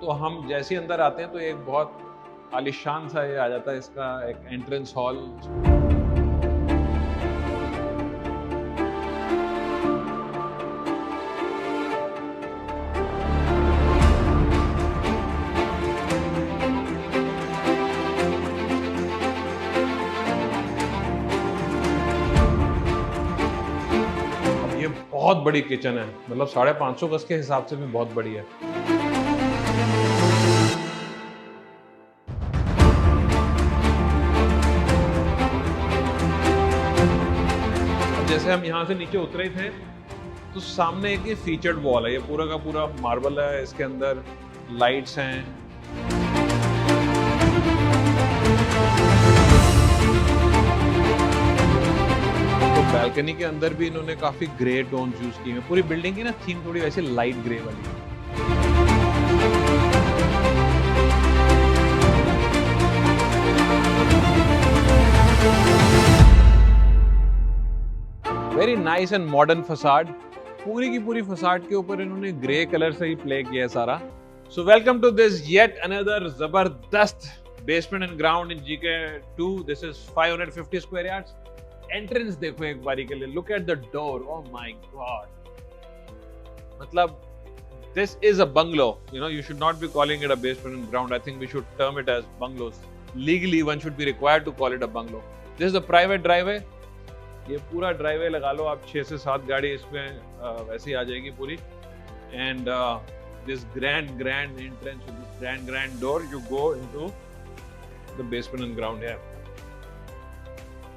तो हम जैसे ही अंदर आते हैं तो एक बहुत आलीशान सा ये आ जाता है इसका एक एंट्रेंस हॉल। अब ये बहुत बड़ी किचन है, मतलब 550 गज के हिसाब से भी बहुत बड़ी है। जैसे हम यहाँ से नीचे उतरे थे तो सामने एक ये फीचर्ड वॉल है, ये पूरा का पूरा मार्बल है, इसके अंदर लाइट्स हैं। तो बैल्कनी के अंदर भी इन्होंने काफी ग्रे टोन यूज किए हैं। पूरी बिल्डिंग की ना थीम थोड़ी वैसे लाइट ग्रे वाली है। Very nice and modern facade. पूरी की पूरी फसाड के ऊपर इन्होंने ग्रे कलर से ही प्ले किया है सारा। So welcome to this yet another जबरदस्त basement and ground in GK2। This is 550 square yards. Entrance देखो एक बारी के लिए, look at the door, oh my god. मतलब this is a bungalow, you know, you should not be calling it a basement and ground. I think we should term it as bungalows. Legally one should be required to call it a bungalow. This is the private driveway. ये पूरा driveway लगा लो आप, 6 से 7 गाड़ी इसमें वैसे ही आ जाएगी पूरी। And this grand entrance with this grand door, you go into the basement and ground है।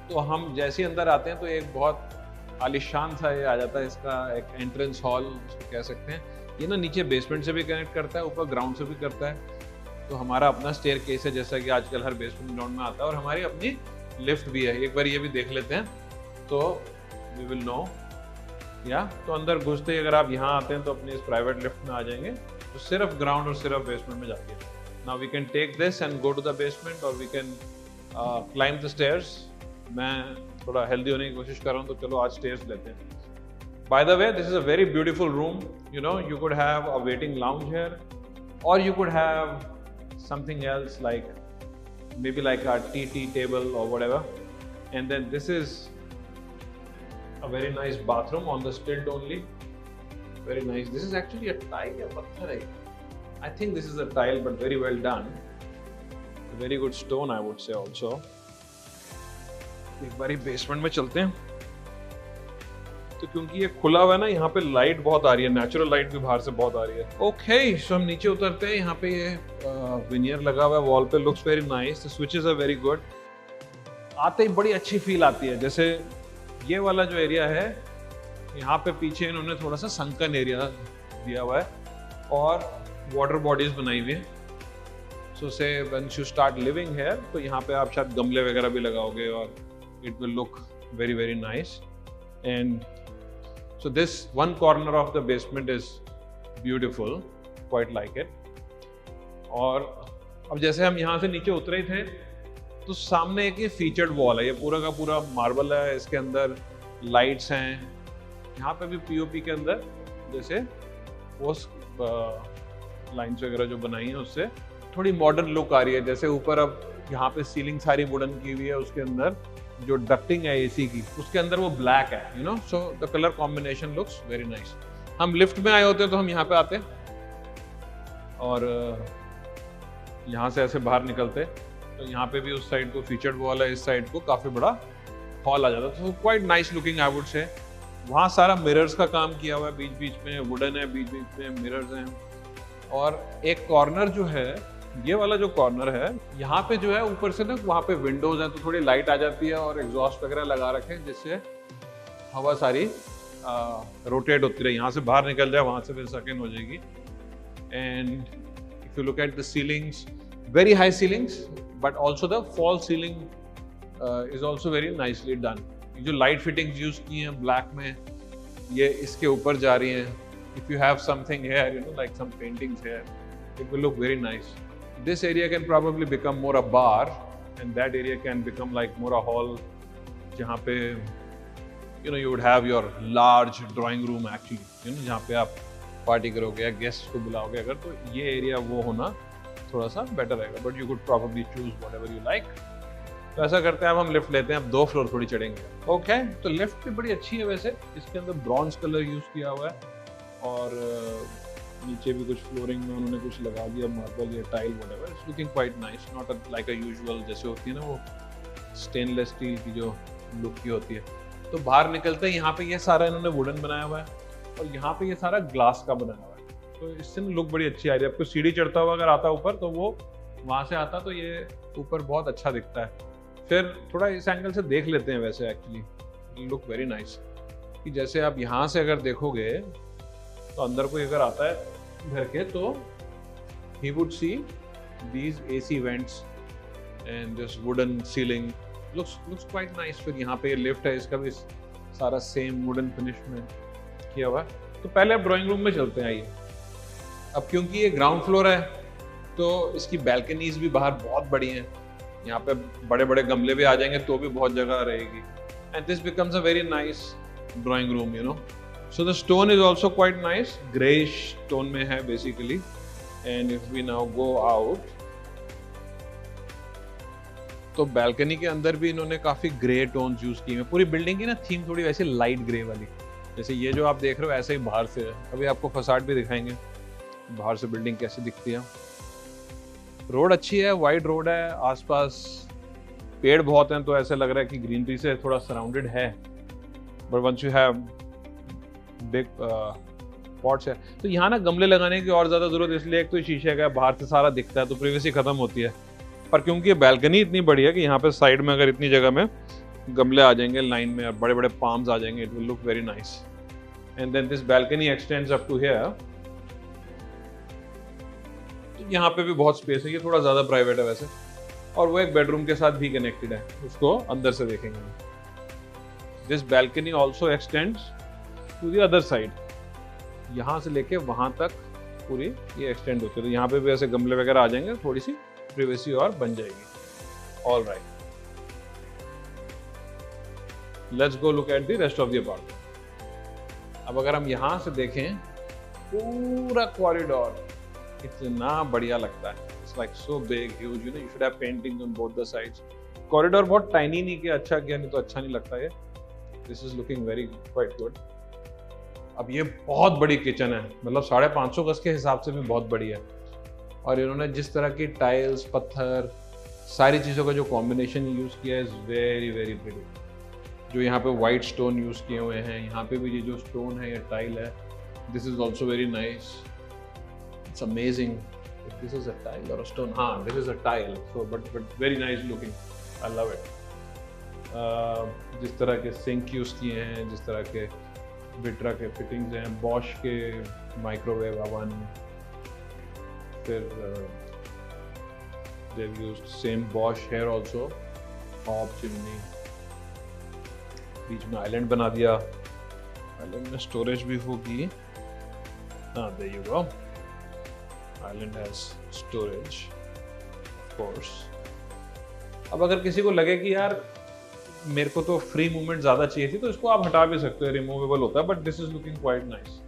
तो हम जैसे ही अंदर आते हैं तो एक बहुत आलीशान सा ये आ जाता है इसका एक एंट्रेंस हॉल इसको कह सकते हैं। ये ना नीचे बेसमेंट से भी कनेक्ट करता है, ऊपर ग्राउंड से भी करता है। तो हमारा अपना स्टेयर केस है जैसा कि आजकल हर बेसमेंट ग्राउंड में आता है, और हमारी अपनी लिफ्ट भी है। एक बार ये भी देख लेते हैं तो वी विल नो। या तो अंदर घुसते ही अगर आप यहाँ आते हैं तो अपनी इस प्राइवेट लिफ्ट में आ जाएंगे जो सिर्फ ग्राउंड और सिर्फ बेसमेंट में जाती है। Now we can take this and go to the basement, और we can climb the stairs. मैं थोड़ा हेल्दी होने की कोशिश कर रहा हूँ तो चलो आज स्टेयर्स लेते हैं। By the way, this is a very beautiful room. You know, you could have a waiting lounge here, और you could have something else like maybe like a tea table or whatever. And then this is a very nice bathroom on the stilt only. Very nice. This is actually a tile या पत्थर है। I think this is a tile, but very well done. A very good stone, I would say also. एक बारी basement में चलते हैं। तो क्योंकि ये खुला हुआ है ना, यहाँ पे लाइट बहुत आ रही है, नेचुरल लाइट भी बाहर से बहुत आ रही है। ओके, सो हम नीचे उतरते हैं। यहाँ पे ये विनियर लगा हुआ है वॉल पे, looks very nice. The switches are very good. आते ही बड़ी अच्छी फील आती है। जैसे ये वाला जो एरिया है, यहाँ पे पीछे इन्होंने थोड़ा सा संकन एरिया दिया हुआ है और वाटर बॉडीज बनाई हुई है। सो से once you start living here, तो यहाँ पे आप शायद गमले वगैरह भी लगाओगे और it will look very very nice. And so this one corner of the basement is beautiful, quite like it. और अब जैसे हम यहाँ से नीचे उतरे थे तो सामने एक ये फीचर्ड वॉल है, ये पूरा का पूरा मार्बल है, इसके अंदर लाइट्स हैं। यहाँ पे भी POP के अंदर जैसे वो लाइन्स वगैरह जो बनाई हैं उससे थोड़ी मॉडर्न लुक आ रही है। जैसे ऊपर अब यहाँ पे सीलिंग सारी वुडन की हुई है, उसके अंदर जो डक्टिंग है AC की उसके अंदर वो ब्लैक है, you know, so the colour combination looks very nice. हम लिफ्ट में आए होते तो हम यहाँ पे आते और यहाँ से ऐसे बाहर निकलते, तो यहाँ पे भी उस साइड को फीचर्ड वॉल है, इस साइड को काफी बड़ा हॉल आ जाता, तो quite nice looking I would say. वहाँ सारा मिरर्स का काम किया हुआ है, बीच बीच में वुडन है, बीच बीच में मिरर्स हैं। और एक कॉर्नर जो है, ये वाला जो कॉर्नर है, यहाँ पे जो है ऊपर से ना वहाँ पे विंडोज हैं तो थोड़ी लाइट आ जाती है और एग्जॉस्ट वगैरह लगा रखे हैं जिससे हवा सारी रोटेट होती रहे, यहाँ से बाहर निकल जाए, वहाँ से फिर सेकंड हो जाएगी। And if you look at the ceilings, very high ceilings, but also the fall ceiling is also very nicely done. जो लाइट फिटिंग्स यूज की हैं ब्लैक में, ये इसके ऊपर जा रही हैं। If you have something here, you know, like some paintings here, it will look very nice. This area can probably become more a bar, and that area can become like more a hall, जहाँ पे you know you would have your large drawing room actually, you know, जहाँ पे आप party करोगे या guest को बुलाओगे अगर, तो ये एरिया वो होना थोड़ा सा बेटर रहेगा, but you could probably choose whatever you like. तो ऐसा करते हैं, अब हम लिफ्ट लेते हैं, अब 2 फ्लोर थोड़ी चढ़ेंगे। ओके, तो लिफ्ट भी बड़ी अच्छी है वैसे, इसके अंदर ब्रॉन्ज कलर यूज किया हुआ है और नीचे भी कुछ फ्लोरिंग में उन्होंने कुछ लगा दिया, मार्बल या tile whatever, it's looking quite nice, not like a usual जैसे होती है ना वो स्टेनलेस स्टील की जो लुक की होती है। तो बाहर निकलते हैं, यहाँ पे ये सारा इन्होंने वुडन बनाया हुआ है और यहाँ पे ये सारा ग्लास का बनाया हुआ है, तो इससे लुक बड़ी अच्छी आ रही है। आपको सीढ़ी चढ़ता हुआ अगर आता ऊपर तो वो वहाँ से आता तो ये ऊपर बहुत अच्छा दिखता है। फिर थोड़ा इस एंगल से देख लेते हैं, वैसे एक्चुअली लुक वेरी नाइस कि जैसे आप यहाँ से अगर देखोगे तो अंदर कोई अगर आता है घर के तो he would see these AC vents and this wooden ceiling looks quite nice। फिर यहाँ पे लिफ्ट है, इसका भी सारा सेम वुडन फिनिश में किया हुआ है। तो पहले अब ड्राइंग रूम में चलते हैं। आइए, अब क्योंकि ये ग्राउंड फ्लोर है तो इसकी बैल्कनीज भी बाहर बहुत बड़ी हैं, यहाँ पे बड़े बड़े गमले भी आ जाएंगे तो भी बहुत जगह रहेगी, and this becomes a very nice drawing room, you know. So the stone is also quite nice, greyish tone में है basically. And if we now go out, तो बैल्कनी के अंदर भी इन्होंने काफी ग्रे टोन्स यूज किए हैं। पूरी बिल्डिंग की ना थीम थोड़ी वैसे लाइट ग्रे वाली, जैसे ये जो आप देख रहे हो ऐसे ही बाहर से है। अभी आपको फसाड भी दिखाएंगे बाहर से बिल्डिंग कैसी दिखती है। रोड अच्छी है, वाइड रोड है, आसपास पेड़ बहुत हैं तो ऐसे लग रहा है कि ग्रीनरी से थोड़ा सराउंडेड है, but once you have big pots है तो यहाँ ना गमले लगाने की और ज्यादा जरूरत, इसलिए एक तो शीशे का बाहर से सारा दिखता है तो प्रिवेसी खत्म होती है। पर क्योंकि ये बैल्कनी इतनी बड़ी है कि यहाँ पे साइड में अगर इतनी जगह में गमले आ जाएंगे लाइन में और बड़े बड़े पाम्स आ जाएंगे, it will look very nice. And then this balcony extends up to here. यहाँ पे भी बहुत स्पेस है, ये थोड़ा ज्यादा प्राइवेट है वैसे, और वो एक बेडरूम के साथ भी कनेक्टेड है, उसको अंदर से देखेंगे। This balcony also extends to the other side, यहाँ से लेके वहां तक पूरी ये एक्सटेंड होती है, तो यहाँ पे भी ऐसे गमले वगैरह आ जाएंगे, थोड़ी सी प्रिवेसी और बन जाएगी। All right, let's go look at the rest of the apartment. अब अगर हम यहाँ से देखें पूरा कॉरिडोर इतना बढ़िया लगता है, it's like so big huge, you know, you should have paintings on both the sides. Corridor बहुत टाइनी नहीं कि अच्छा किया, नहीं तो अच्छा नहीं लगता ये। This is looking very quite good. अब ये बहुत बड़ी किचन है, मतलब 550 गज के हिसाब से भी बहुत बड़ी है, और इन्होंने जिस तरह की टाइल्स, पत्थर, सारी चीज़ों का जो कॉम्बिनेशन यूज़ किया है इज वेरी वेरी प्रिटी। जो यहाँ पे वाइट स्टोन यूज़ किए हुए हैं, यहाँ पे भी ये जो स्टोन है या टाइल है, this is also very nice. It's amazing if this is a tile or a stone. हाँ, this is a tile. So, but very nice looking. I love it. जिस तरह के सिंक यूज किए हैं, जिस तरह के विट्रा के फिटिंग्स हैं, बॉश के माइक्रोवेव ओवन, फिर they've used same Bosch here also, hob chimney, बीच में आइलैंड बना दिया, आइलैंड में स्टोरेज भी होगी। हाँ, there you go. Island has storage, of course. अब अगर किसी को लगे कि यार मेरे को तो फ्री मूवमेंट ज्यादा चाहिए थी, तो इसको आप हटा भी सकते हो, रिमूवेबल होता है, but this is looking quite nice.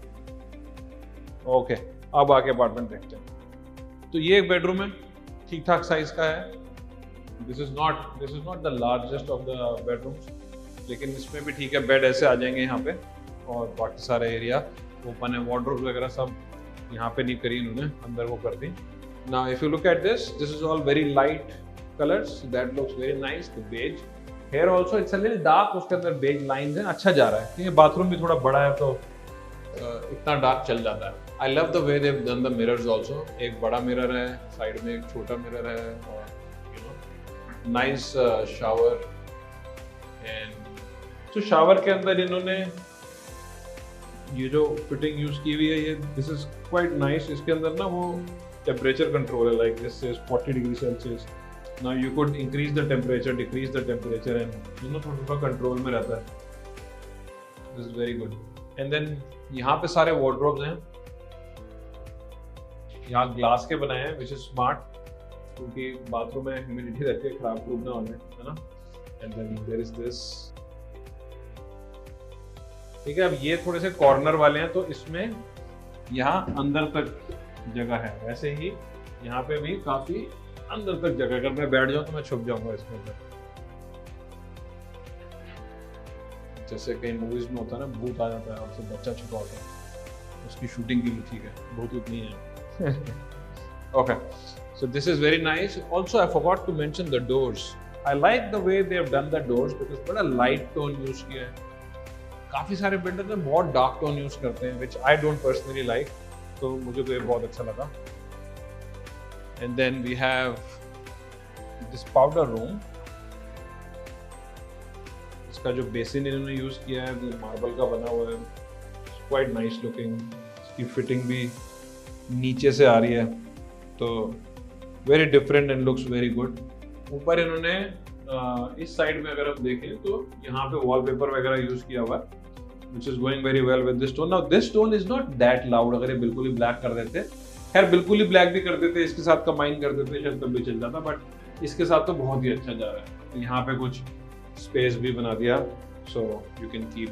Okay, अब आके अपार्टमेंट देखते हैं। तो ये एक बेडरूम है, ठीक ठाक साइज का है। This is not the largest of the bedrooms, लेकिन इसमें भी ठीक है, बेड ऐसे आ जाएंगे यहाँ पे, और बाकी सारा एरिया ओपन है, वार्डरोब वगैरह सब यहाँ पे नहीं करी इन्होंने, अंदर वो कर दी। Now if you look at this is all very light colours, that looks very nice. The beige here also it's a little dark, उसके अंदर बेज लाइंस हैं, अच्छा जा रहा है। ये बाथरूम भी थोड़ा बड़ा है तो इतना डार्क चल जाता है। I love the way they have done the mirrors also, एक बड़ा मिरर है, साइड में एक छोटा मिरर है, और you know nice shower. And तो शावर के अंदर इन्होंने ये जो फिटिंग यूज की हुई है, ये दिस इज क्वाइट नाइस। इसके अंदर ना वो टेम्परेचर कंट्रोल है, like this is 40 degree Celsius. Now you could increase the temperature, decrease the temperature, and you know थोड़ा कंट्रोल में रहता है। This is very good. And then यहाँ पे सारे वार्डरोब्स हैं, यहाँ ग्लास के बनाए हैं, विच इज स्मार्ट, क्योंकि बाथरूम में ह्यूमिडिटी रहती है, खराब प्रूफ ना होने, है ना। And then there is this, ठीक है। अब ये थोड़े से कॉर्नर वाले हैं, तो इसमें यहाँ अंदर तक जगह है, वैसे ही यहाँ पे भी काफी अंदर तक जगह। अगर मैं बैठ जाऊँ तो मैं छुप जाऊंगा इसके अंदर, जैसे कई मूवीज में होता है ना, भूत आ जाता है और फिर बच्चा छुपा होता है, उसकी शूटिंग के लिए ठीक है, भूत उतनी है। Okay, so this is very nice. Also, I forgot to mention the doors. I like the way they have done the doors because बड़ा light tone use किया है। काफी सारे बिल्डर ने बहुत डार्क टोन यूज करते हैं, which I don't personally like, तो मुझे तो ये बहुत अच्छा लगा। And then we have this powder room. इसका जो बेसिन इन्होंने यूज किया है वो मार्बल का बना हुआ है, क्वाइट नाइस लुकिंग। इसकी फिटिंग भी नीचे से आ रही है, तो very different and looks very good. ऊपर इन्होंने इस साइड में अगर आप देखें तो यहाँ पे वॉलपेपर वगैरह यूज किया हुआ है, which is going very well with this tone. Now this tone is not that loud. अगर ये बिल्कुल ही ब्लैक कर देते, खैर बिल्कुल ही ब्लैक भी कर देते, इसके साथ कंबाइन कर देते शायद तब भी चल जाता, बट इसके साथ तो बहुत ही अच्छा जा रहा है। यहाँ पे कुछ स्पेस भी बना दिया, so you can keep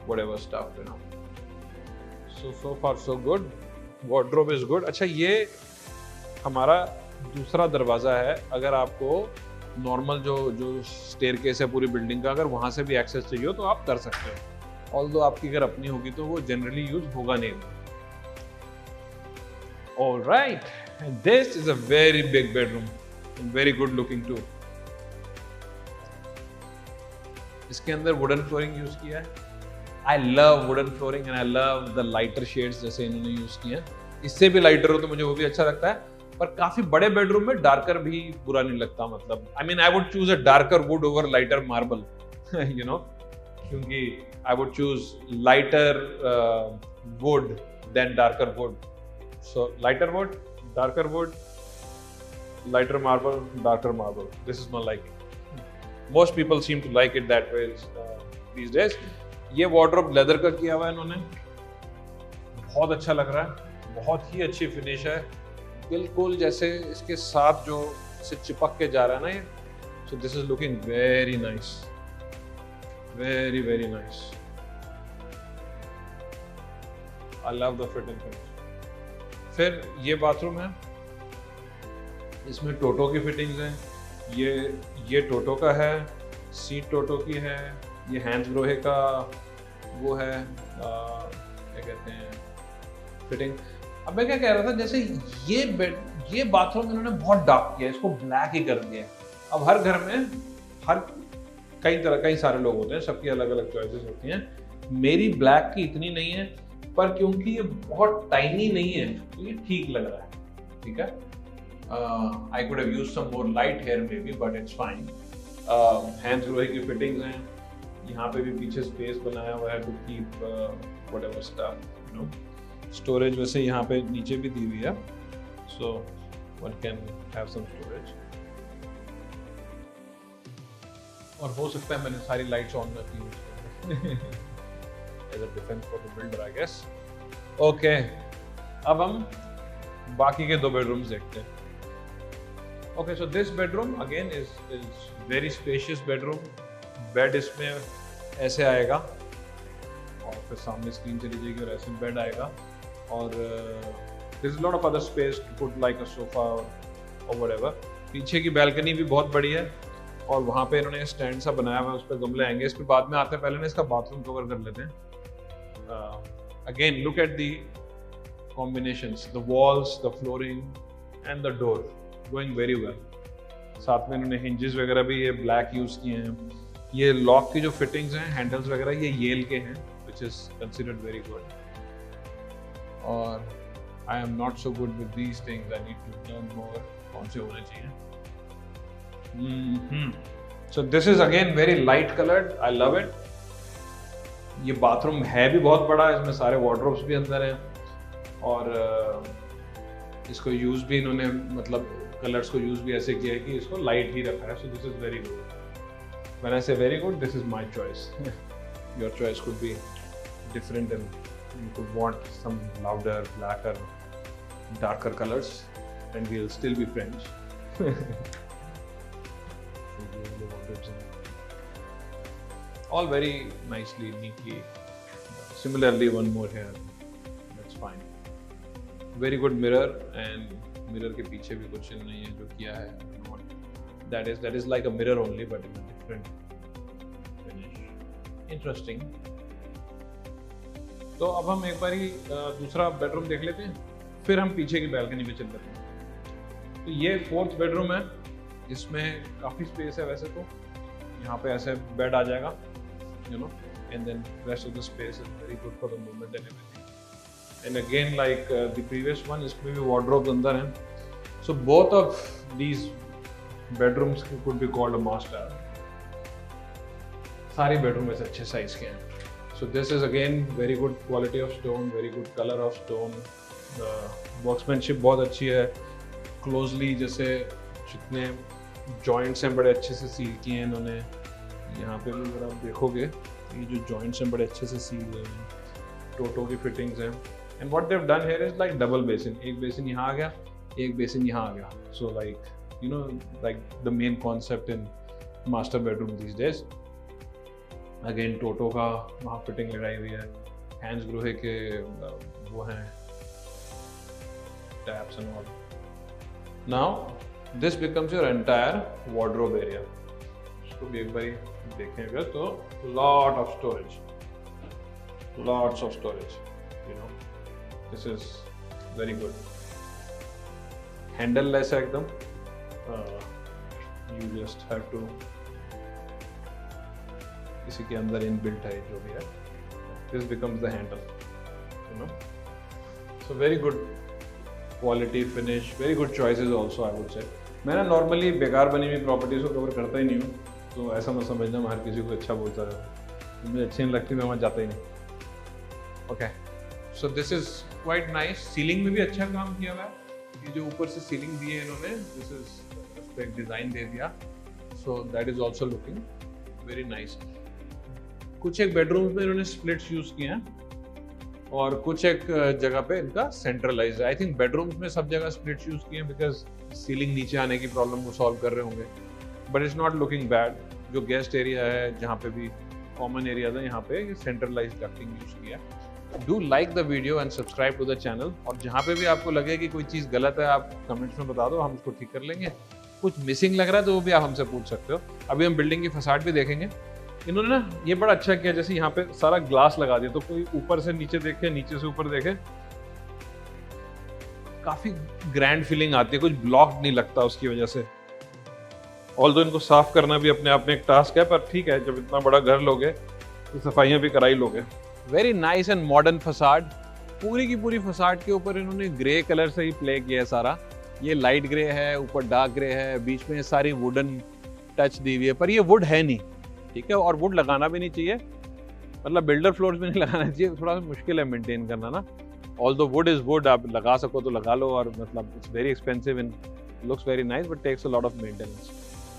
whatever stuff, you know. So far so good. Wardrobe is good. अच्छा, ये हमारा दूसरा दरवाजा है। अगर आपको नॉर्मल जो स्टेयरकेस है पूरी बिल्डिंग का, अगर वहां से भी एक्सेस चाहिए हो तो आप कर सकते हो, ऑल्दो आपकी अगर अपनी होगी तो वो जनरली यूज होगा नहीं। Alright, this is a very big bedroom, very good looking too. इसके अंदर वुडन फ्लोरिंग यूज किया है। I love wooden flooring and I love the lighter shades जैसे इन्होंने यूज किए हैं। इससे भी लाइटर हो तो मुझे वो भी अच्छा लगता है, पर काफी बड़े बेडरूम में डार्कर भी बुरा नहीं लगता। मतलब I mean I would choose a darker would over lighter marble, you know, क्योंकि I would choose lighter wood than darker wood. So lighter wood, darker wood, lighter marble, darker marble. This is my liking. Most people seem to like it that way these days. ये wardrobe leather का किया हुआ है इन्होंने, बहुत अच्छा लग रहा है, बहुत ही अच्छी फिनिश है, बिल्कुल जैसे इसके साथ जो से चिपक के जा रहा है ना ये। So this is looking very nice. Very very nice. I love the fitting finish. फिर ये बाथरूम है, इसमें टोटो की फिटिंग्स हैं। ये टोटो का है, सीट टोटो की है, ये हैंड्स ग्रोहे का वो है, क्या कहते हैं, फिटिंग। अब मैं क्या कह रहा था, जैसे ये बाथरूम इन्होंने बहुत डार्क किया, इसको ब्लैक ही कर दिया। अब हर घर में कई सारे लोग होते हैं, सबकी अलग अलग चॉइसेस होती हैं। मेरी ब्लैक की इतनी नहीं है, पर क्योंकि ये बहुत टाइनी नहीं है तो ये ठीक लग रहा है, ठीक है। I could have used some more light here maybe, but it's fine. Hansgrohe की फिटिंग्स हैं, यहाँ पे भी पीछे स्पेस बनाया हुआ है to keep whatever stuff, you know. Storage वैसे यहाँ पे नीचे भी दी हुई है, so one can have some storage. और हो सकता है मैंने सारी लाइट्स ऑन रखी हुई as a defense for the builder, I guess. Okay, अब हम बाकी के दो बेडरूम्स देखते हैं। Okay, so this bedroom again is very spacious bedroom. Bed इसमें ऐसे आएगा और फिर सामने स्क्रीन चली जाएगी और ऐसे बेड आएगा, और there is a lot of other space to put like a sofa or whatever. पीछे की बैल्कनी भी बहुत बड़ी है, और वहाँ पे इन्होंने स्टैंड सा बनाया हुआ है, उस पर गमले आएंगे, इस पे बाद में आते हैं। पहले ना इसका बाथरूम कवर कर लेते हैं। Again, look at the combinations, the walls, the flooring and the door going very well. साथ में इन्होंने hinges वगैरह भी ये black यूज किए हैं। ये लॉक की जो फिटिंग्स हैं, हैंडल्स वगैरह, ये येल के हैं, which is considered very good. और I am not so good with these things. I need to learn more कौन से होने चाहिए। So this is again very light colored. I love it. ये बाथरूम है भी बहुत बड़ा, इसमें सारे वार्डरोब्स भी अंदर हैं, और इसको यूज भी इन्होंने, मतलब कलर्स को यूज भी ऐसे किया है कि इसको लाइट ही रखा है। So this is very good. When I say very good, this is my choice. Your choice could be different, and you could want some louder, blacker, darker colors, and we'll still be friends. All very nicely, neatly. Similarly, one more here. That's fine. Very good mirror, and mirror के पीछे भी कुछ नहीं है जो किया है, that is like a mirror only but in a different finish. Interesting. तो अब हम एक बारी दूसरा बेडरूम देख लेते हैं, फिर हम पीछे की बैल्कनी पे चल लेते हैं। तो ये 4th बेडरूम है, इसमें काफ़ी स्पेस है वैसे तो, यहाँ पे ऐसे बेड आ जाएगा, you know, and then rest of the space is very good for the movement and everything. And again like the previous one, इसमें भी वार्डरोब अंदर हैं, so both of these bedrooms could be called a master. सारे bedroom ऐसे अच्छे size के हैं। So this is again very good quality of stone, very good color of stone. Workmanship बहुत अच्छी है, closely जैसे जितने joints हैं बड़े अच्छे से सील किए हैं इन्होंने। यहाँ पे भी अगर आप देखोगे ये जो joints हैं बड़े अच्छे से सील हुए हैं, टोटो की fittings हैं। And what they've done here is like double basin, एक basin यहाँ आ गया, एक basin यहाँ आ गया। So like you know like the main concept in master bedroom these days. Again Toto का वहाँ फिटिंग लगाई हुई है, हैंड्स ग्रोहे के वो हैं taps and all. Now this becomes your entire wardrobe area. इसको भी एक बारी देखेंगे तो lot of storage, lots of storage, you know, this is very good. Handle less है एकदम, यू जस्ट हैव टू, इसी के अंदर इनबिल्ट है जो भी है, this becomes the handle, you know. So very good quality, finish, very good choices also I would say. मैं ना नॉर्मली बेकार बनी हुई प्रॉपर्टीज को कवर करता ही नहीं हूँ, तो ऐसा मत समझना मैं हर किसी को अच्छा बोलता है, मुझे अच्छी नहीं लगती मैं वहाँ जाता ही नहीं। Okay, so this is quite nice. Ceiling में भी अच्छा काम किया हुआ है, ये जो ऊपर से सीलिंग दी है इन्होंने, दिस इज एक डिज़ाइन दे दिया, so that is also looking very nice. कुछ एक बेडरूम में इन्होंने स्प्लिट्स यूज किए हैं और कुछ एक जगह पे इनका सेंट्रलाइज है। आई थिंक बेडरूम्स में सब जगह स्प्लिट्स यूज किए हैं बिकॉज सीलिंग नीचे आने की प्रॉब्लम को सॉल्व कर रहे होंगे, but it's not looking bad. जो गेस्ट एरिया है, जहाँ पे भी कॉमन एरिया था, यहाँ पे सेंट्रलाइज डक्टिंग यूज किया है। Do like the video and subscribe to the channel, और जहाँ पे भी आपको लगे कि कोई चीज़ गलत है आप कमेंट्स में बता दो, हम उसको ठीक कर लेंगे। कुछ मिसिंग लग रहा है तो वो भी आप हमसे पूछ सकते हो। अभी हम बिल्डिंग की फसाड भी देखेंगे। इन्होंने ना ये बड़ा अच्छा किया, जैसे यहाँ पे सारा ग्लास लगा दिया, तो कोई ऊपर से नीचे देखे, नीचे से ऊपर देखे, काफी ग्रैंड फीलिंग आती है, कुछ ब्लॉक नहीं लगता उसकी वजह से। ऑल्दो इनको साफ करना भी अपने आप में एक टास्क है, पर ठीक है, जब इतना बड़ा घर लोगे तो सफाइयाँ भी कराई लोगे। Very nice and modern facade. पूरी की पूरी फसाड के ऊपर इन्होंने ग्रे कलर से ही प्ले किया है सारा। ये लाइट ग्रे है, ऊपर डार्क ग्रे है, बीच में सारी वुडन टच दी हुई है, पर ये वुड है नहीं, ठीक है, और वुड लगाना भी नहीं चाहिए, मतलब बिल्डर फ्लोर्स में नहीं लगाना चाहिए, थोड़ा सा मुश्किल है मेंटेन करना ना। ऑल्दो वुड इज वुड, आप लगा सको तो लगा लो, और मतलब it's very expensive and looks very nice but takes a lot of maintenance.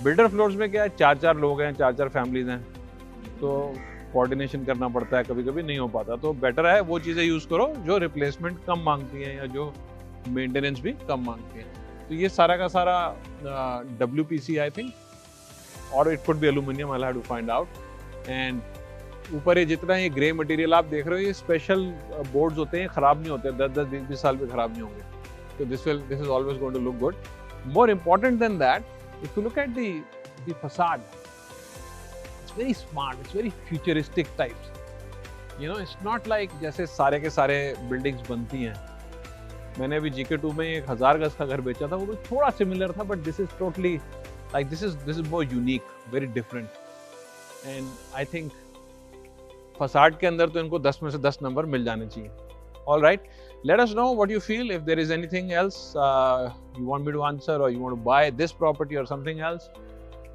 Builder floors में क्या है, 4-4 लोग हैं, 4-4 फैमिलीज हैं, तो कोऑर्डिनेशन करना पड़ता है, कभी कभी नहीं हो पाता। तो बेटर है वो चीज़ें यूज़ करो जो रिप्लेसमेंट कम मांगती हैं या जो मेंटेनेंस भी कम मांगती हैं। तो ये सारा का सारा WPC आई थिंक, और it could be aluminium, I have to find out. And ऊपर ये जितना ये ग्रे मटेरियल आप देख रहे हो, ये स्पेशल बोर्ड्स होते हैं, खराब नहीं होते, 10-20 साल पे खराब नहीं होंगे, तो this is always going to look good. More important than that, if you look at the facade, it's very smart, it's very futuristic types, you know, it's not like जैसे सारे के सारे बिल्डिंग्स बनती हैं। मैंने अभी GK2 में एक 1000 गज का घर बेचा था, वो तो थोड़ा सिमिलर था, but this is totally like this is more unique, very different, and I think facade के अंदर तो इनको 10 में से 10 नंबर मिल जाने चाहिए। All right, let us know what you feel. If there is anything else you want me to answer, or you want to buy this property or something else,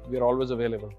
we are always available.